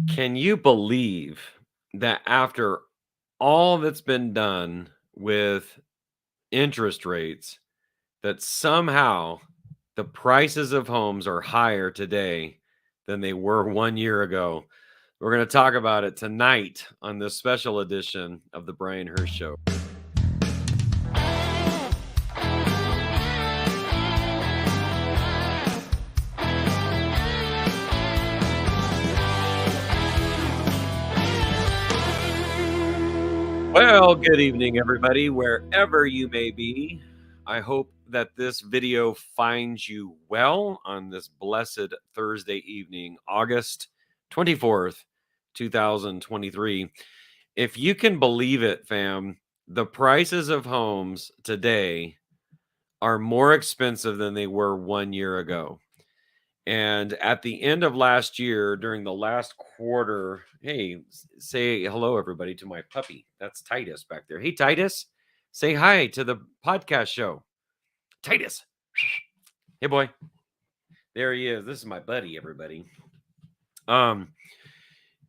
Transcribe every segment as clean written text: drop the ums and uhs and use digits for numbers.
Can you believe that after all that's been done with interest rates, that somehow the prices of homes are higher today than they were 1 year ago? We're going to talk about it tonight on this special edition of the Brian Hirsch Show. Well, good evening, everybody, wherever you may be. I hope that this video finds you well on this blessed Thursday evening, August 24th, 2023. If you can believe it, fam, the prices of homes today are more expensive than they were 1 year ago. And at the end of last year, during the last quarter, hey, say hello, everybody, to my puppy. That's Titus back there. Hey, Titus, say hi to the podcast show. Titus. Hey, boy. There he is. This is my buddy, everybody. In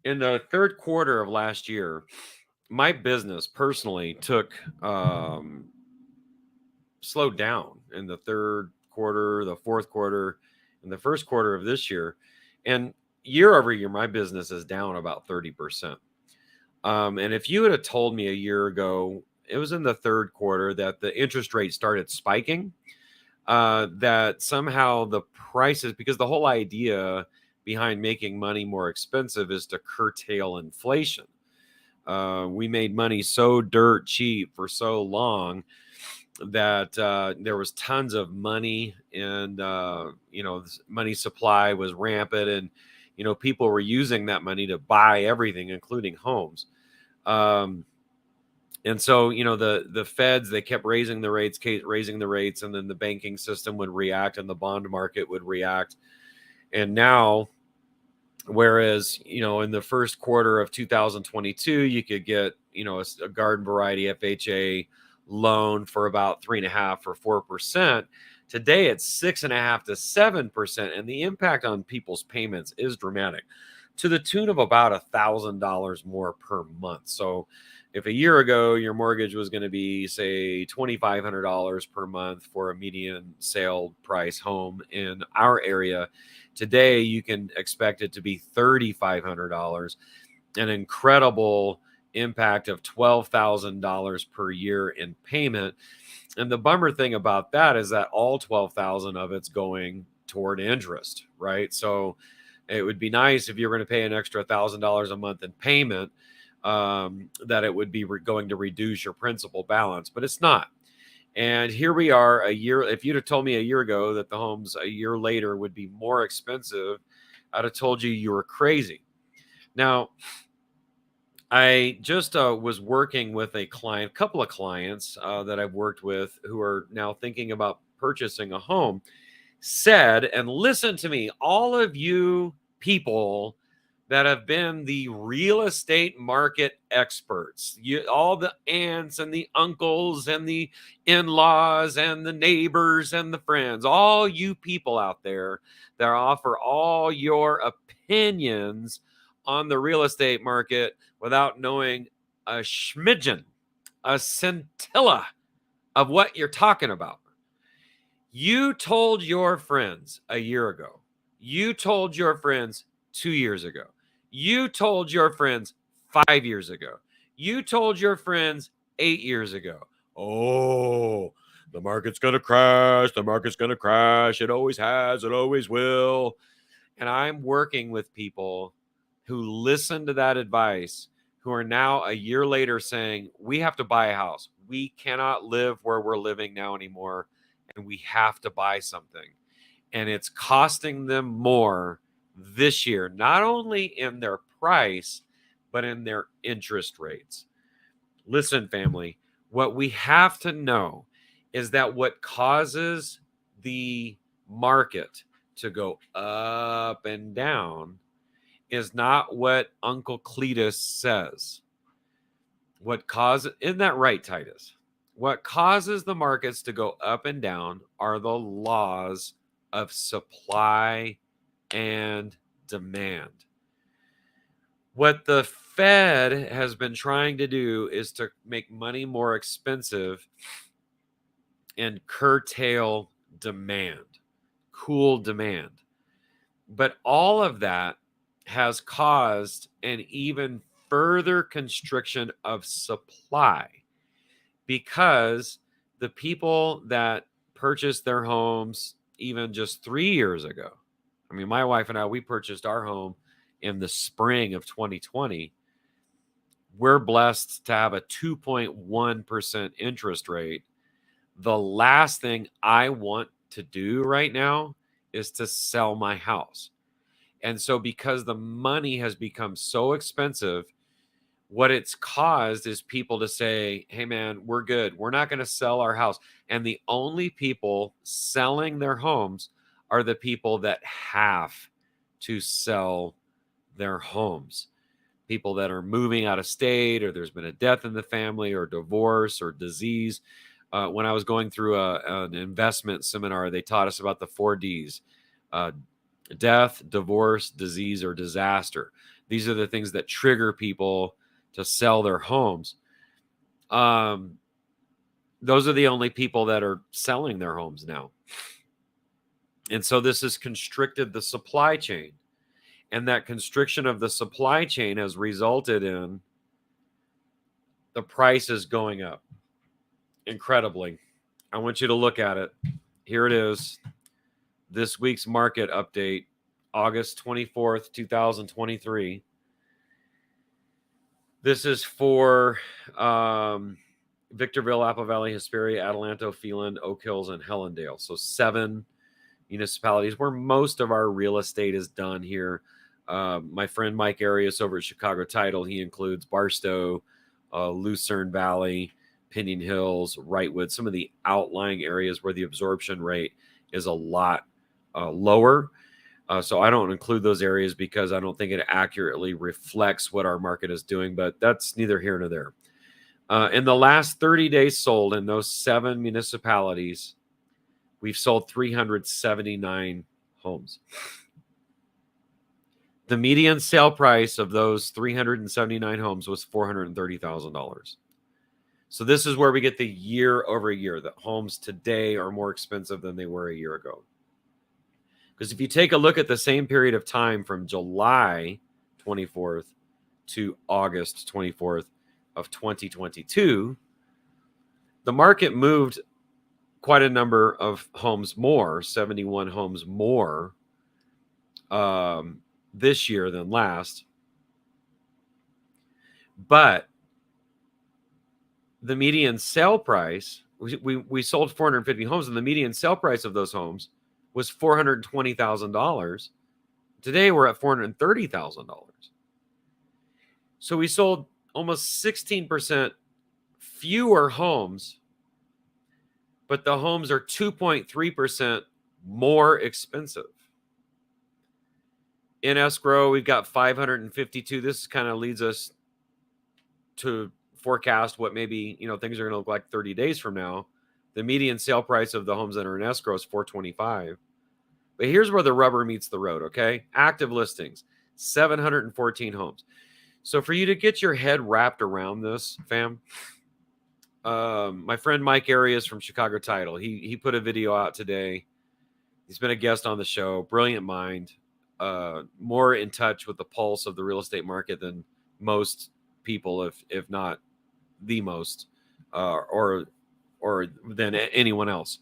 the third quarter of last year, my business personally took slowed down in the third quarter, the fourth quarter, and the first quarter of this year. And year over year, my business is down about 30%. And if you had told me a year ago, it was in the third quarter that the interest rate started spiking, that somehow the prices, because the whole idea behind making money more expensive is to curtail inflation. We made money so dirt cheap for so long that there was tons of money, and money supply was rampant, and people were using that money to buy everything, including homes. And so the feds, they kept raising the rates, and then the banking system would react and the bond market would react. And now, whereas in the first quarter of 2022 you could get a garden variety FHA loan for about 3.5 or 4%. Today it's 6.5 to 7%, and the impact on people's payments is dramatic, to the tune of about $1,000 more per month. So if a year ago your mortgage was going to be, say, $2,500 per month for a median sale price home in our area, today you can expect it to be $3,500, an incredible impact of $12,000 per year in payment. And the bummer thing about that is that all 12,000 of it's going toward interest, right? So it would be nice if you're going to pay an extra $1,000 a month in payment, that it would be going to reduce your principal balance, but it's not. And here we are a year. If you'd have told me a year ago that the homes a year later would be more expensive, I'd have told you were crazy. Now, I just was working with a couple of clients that I've worked with who are now thinking about purchasing a home, said, and listen to me, all of you people that have been the real estate market experts, all the aunts and the uncles and the in-laws and the neighbors and the friends, all you people out there that offer all your opinions on the real estate market without knowing a schmidgen, a scintilla of what you're talking about. You told your friends a year ago. You told your friends 2 years ago. You told your friends 5 years ago. You told your friends 8 years ago. Oh, the market's going to crash. The market's going to crash. It always has. It always will. And I'm working with people who listen to that advice, who are now a year later saying, we have to buy a house. We cannot live where we're living now anymore, and we have to buy something. And it's costing them more this year, not only in their price, but in their interest rates. Listen, family, what we have to know is that what causes the market to go up and down is not what Uncle Cletus says. Isn't that right, Titus? What causes the markets to go up and down are the laws of supply and demand. What the Fed has been trying to do is to make money more expensive and curtail demand, cool demand. But all of that has caused an even further constriction of supply, because the people that purchased their homes even just 3 years ago, I mean, my wife and I, we purchased our home in the spring of 2020. We're blessed to have a 2.1% interest rate. The last thing I want to do right now is to sell my house. And so, because the money has become so expensive, what it's caused is people to say, hey, man, we're good. We're not going to sell our house. And the only people selling their homes are the people that have to sell their homes. People that are moving out of state, or there's been a death in the family, or divorce, or disease. When I was going through an investment seminar, they taught us about the 4Ds: death, divorce, disease, or disaster. These are the things that trigger people to sell their homes. Those are the only people that are selling their homes now. And so this has constricted the supply chain. And that constriction of the supply chain has resulted in the prices going up incredibly. I want you to look at it. Here it is. This week's market update, August 24th, 2023. This is for Victorville, Apple Valley, Hesperia, Adelanto, Phelan, Oak Hills, and Hellendale. So 7 municipalities where most of our real estate is done here. My friend Mike Arias over at Chicago Title, he includes Barstow, Lucerne Valley, Pinion Hills, Wrightwood, some of the outlying areas where the absorption rate is a lot lower. So I don't include those areas because I don't think it accurately reflects what our market is doing, but that's neither here nor there. In the last 30 days sold in those 7 municipalities, we've sold 379 homes. The median sale price of those 379 homes was $430,000. So this is where we get the year over year, that homes today are more expensive than they were a year ago. Because if you take a look at the same period of time from July 24th to August 24th of 2022, the market moved quite a number of homes more, 71 homes more this year than last. But the median sale price, we sold 450 homes, and the median sale price of those homes was $420,000. Today we're at $430,000. So we sold almost 16% fewer homes, but the homes are 2.3% more expensive. In escrow, we've got 552. This kind of leads us to forecast what maybe, things are going to look like 30 days from now. The median sale price of the homes that are in escrow is $425,000. But here's where the rubber meets the road, okay? Active listings, 714 homes. So for you to get your head wrapped around this, fam, my friend Mike Arias from Chicago Title, he put a video out today. He's been a guest on the show. Brilliant mind. More in touch with the pulse of the real estate market than most people, if not the most, or than anyone else.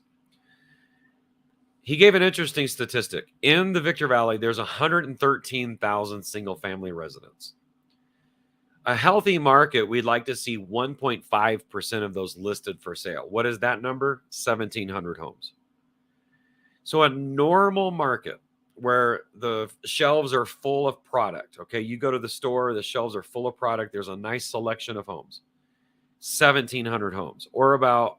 He gave an interesting statistic. In the Victor Valley, there's 113,000 single-family residents. A healthy market, we'd like to see 1.5% of those listed for sale. What is that number? 1,700 homes. So a normal market where the shelves are full of product, okay? You go to the store, the shelves are full of product. There's a nice selection of homes. 1,700 homes, or about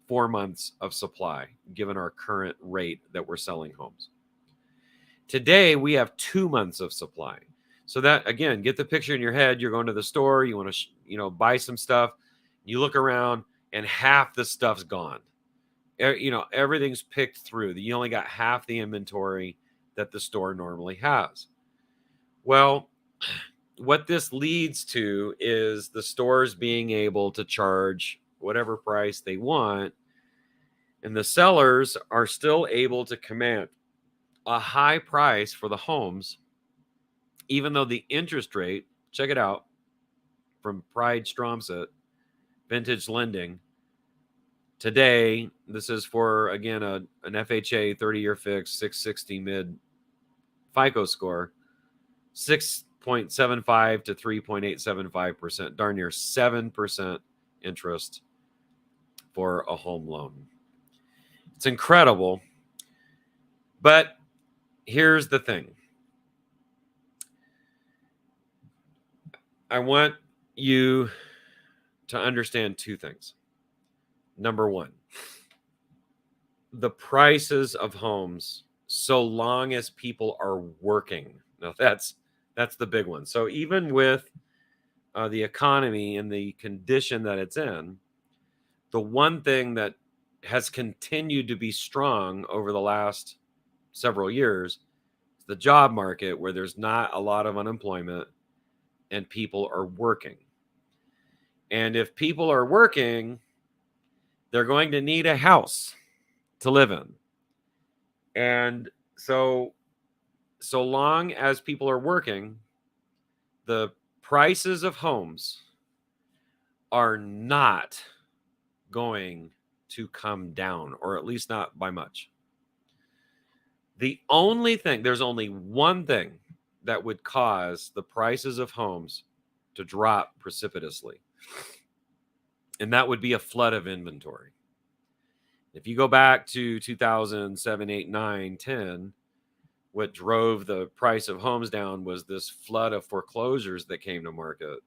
4 months of supply, given our current rate that we're selling homes. Today, we have 2 months of supply. So that, again, get the picture in your head. You're going to the store, you want to, buy some stuff. You look around and half the stuff's gone. Everything's picked through. You only got half the inventory that the store normally has. Well, what this leads to is the stores being able to charge whatever price they want, and the sellers are still able to command a high price for the homes, even though the interest rate, check it out, from Pride Stromset, Vintage Lending, today, this is for, again, an FHA 30-year fixed, 660 mid FICO score, 6.75 to 3.875%, darn near 7% interest for a home loan. It's incredible. But here's the thing. I want you to understand two things. Number one, the prices of homes, so long as people are working. Now that's the big one. So even with the economy and the condition that it's in, the one thing that has continued to be strong over the last several years is the job market, where there's not a lot of unemployment and people are working. And if people are working, they're going to need a house to live in. And so long as people are working, the prices of homes are not going to come down, or at least not by much. The only thing, there's only one thing that would cause the prices of homes to drop precipitously, and that would be a flood of inventory. If you go back to 2007, 8, 9, 10, what drove the price of homes down was this flood of foreclosures that came to market,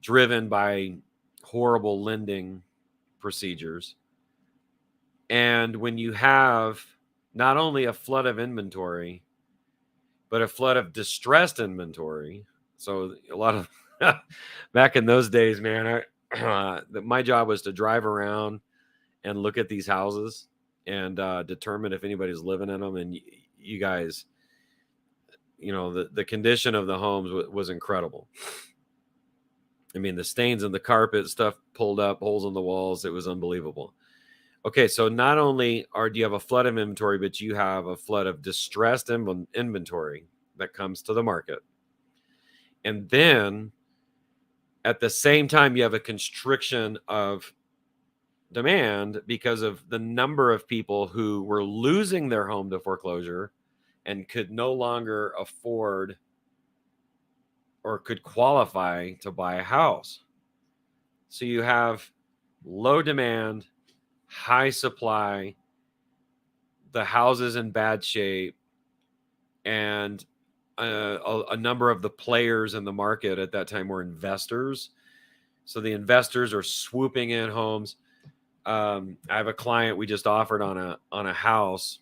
driven by horrible lending procedures. And when you have not only a flood of inventory, but a flood of distressed inventory, so a lot of back in those days, man, my job was to drive around and look at these houses and determine if anybody's living in them. And you guys, the condition of the homes was incredible. I mean, the stains in the carpet, stuff pulled up, holes in the walls. It was unbelievable. Okay, so not only do you have a flood of inventory, but you have a flood of distressed inventory that comes to the market. And then at the same time, you have a constriction of demand because of the number of people who were losing their home to foreclosure and could no longer afford or could qualify to buy a house. So you have low demand, high supply, the houses in bad shape, and a number of the players in the market at that time were investors. So the investors are swooping in homes. I have a client we just offered on a house.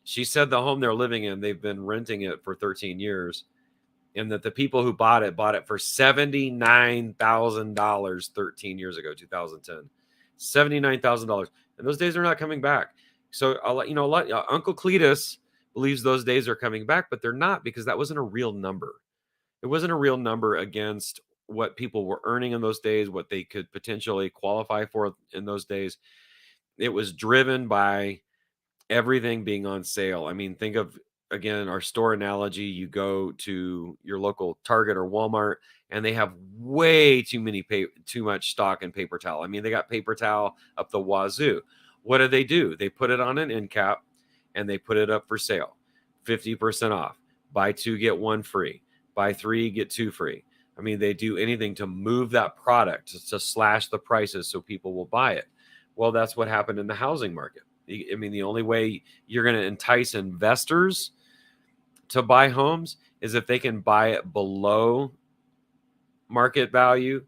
She said the home they're living in, they've been renting it for 13 years, and that the people who bought it for $79,000 13 years ago, 2010. $79,000. And those days are not coming back. So I'll let you know, Uncle Cletus believes those days are coming back, but they're not, because that wasn't a real number. It wasn't a real number against what people were earning in those days, what they could potentially qualify for in those days. It was driven by everything being on sale. I mean, think of, again, our store analogy. You go to your local Target or Walmart, and they have way too much stock in paper towel. I mean, they got paper towel up the wazoo. What do? They put it on an end cap and they put it up for sale. 50% off. Buy two, get one free. Buy three, get two free. I mean, they do anything to move that product, to slash the prices so people will buy it. Well, that's what happened in the housing market. I mean, the only way you're going to entice investors to buy homes is if they can buy it below market value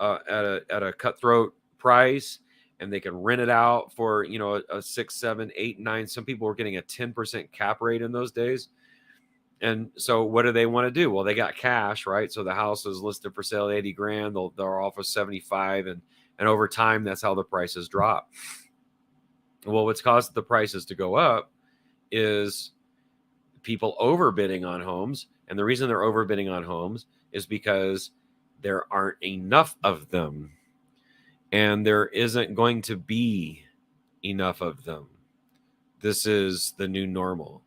at a cutthroat price, and they can rent it out for a 6, 7, 8, 9. Some people were getting a 10% cap rate in those days. And so what do they want to do? Well, they got cash, right? So the house is listed for sale at $80,000. They're offer 75, and over time, that's how the prices drop. Well, what's caused the prices to go up is people overbidding on homes And the reason they're overbidding on homes is because there aren't enough of them. And there isn't going to be enough of them. This is the new normal.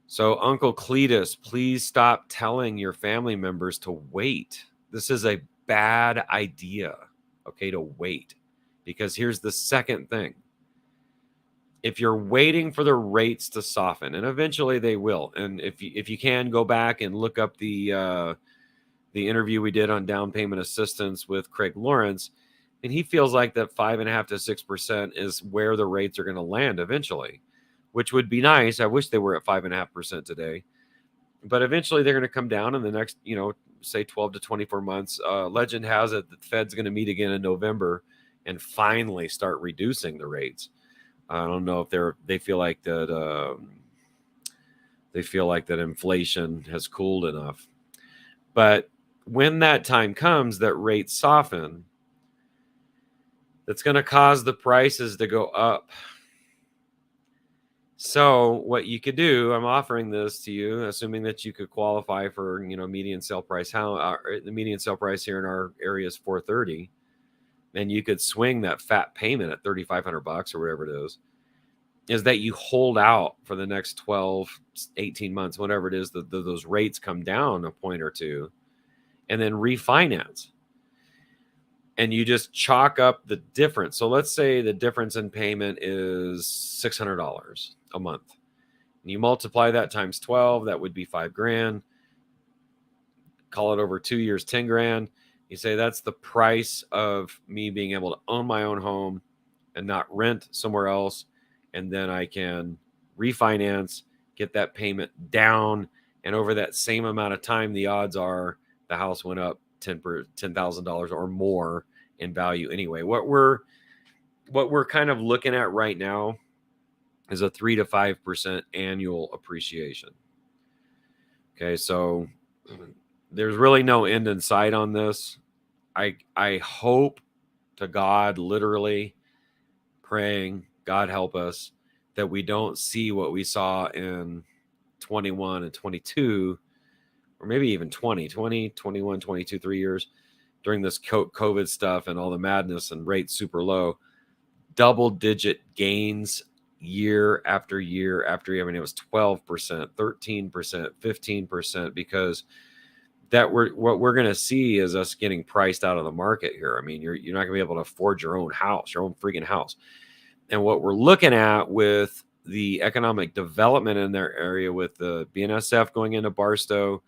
So, Uncle Cletus, please stop telling your family members to wait. This is a bad idea, okay, to wait. Because here's the second thing. If you're waiting for the rates to soften, and eventually they will, and if you can go back and look up the interview we did on down payment assistance with Craig Lawrence, and he feels like that 5.5% to 6% is where the rates are going to land eventually, which would be nice. I wish they were at 5.5% today, but eventually they're going to come down in the next, say 12 to 24 months. Legend has it that the Fed's going to meet again in November and finally start reducing the rates. I don't know if they feel like that. They feel like that inflation has cooled enough, but when that time comes, that rates soften, that's going to cause the prices to go up. So what you could do, I'm offering this to you, assuming that you could qualify for, median sale price. The median sale price here in our area is $430, and you could swing that fat payment at $3,500 or whatever it is that you hold out for the next 12, 18 months, whatever it is, those rates come down a point or two, and then refinance. And you just chalk up the difference. So let's say the difference in payment is $600 a month. And you multiply that times 12, that would be $5,000. Call it over 2 years, $10,000. You say that's the price of me being able to own my own home and not rent somewhere else. And then I can refinance, get that payment down. And over that same amount of time, the odds are the house went up $10,000 or more in value anyway. What we're kind of looking at right now is a 3 to 5% annual appreciation. Okay, so there's really no end in sight on this. I hope to God, literally praying, God help us, that we don't see what we saw in 21 and 22, or maybe even 20, 21, 22, 3 years during this COVID stuff and all the madness and rates super low, double-digit gains year after year after year. I mean, it was 12%, 13%, 15%, because what we're going to see is us getting priced out of the market here. I mean, you're not going to be able to afford your own house, your own freaking house. And what we're looking at with the economic development in their area, with the BNSF going into Barstow,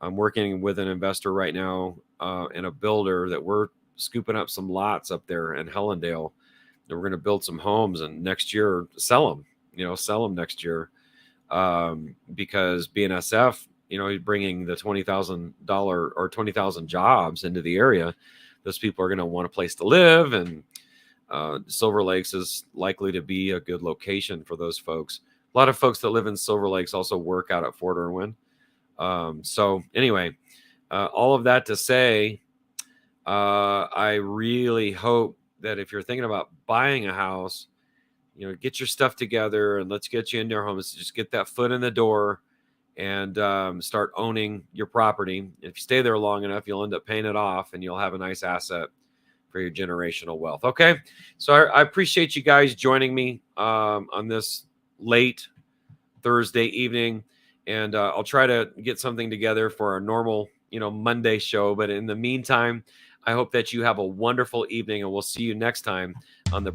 I'm working with an investor right now and a builder that we're scooping up some lots up there in Hellendale. And we're going to build some homes and next year sell them next year because BNSF, he's bringing the $20,000 or 20,000 jobs into the area. Those people are going to want a place to live, and Silver Lakes is likely to be a good location for those folks. A lot of folks that live in Silver Lakes also work out at Fort Irwin. So anyway, all of that to say, I really hope that if you're thinking about buying a house, get your stuff together and let's get you into our homes. Just get that foot in the door and start owning your property. If you stay there long enough, you'll end up paying it off and you'll have a nice asset for your generational wealth. Okay. So I appreciate you guys joining me on this late Thursday evening. And I'll try to get something together for our normal, Monday show. But in the meantime, I hope that you have a wonderful evening, and we'll see you next time on the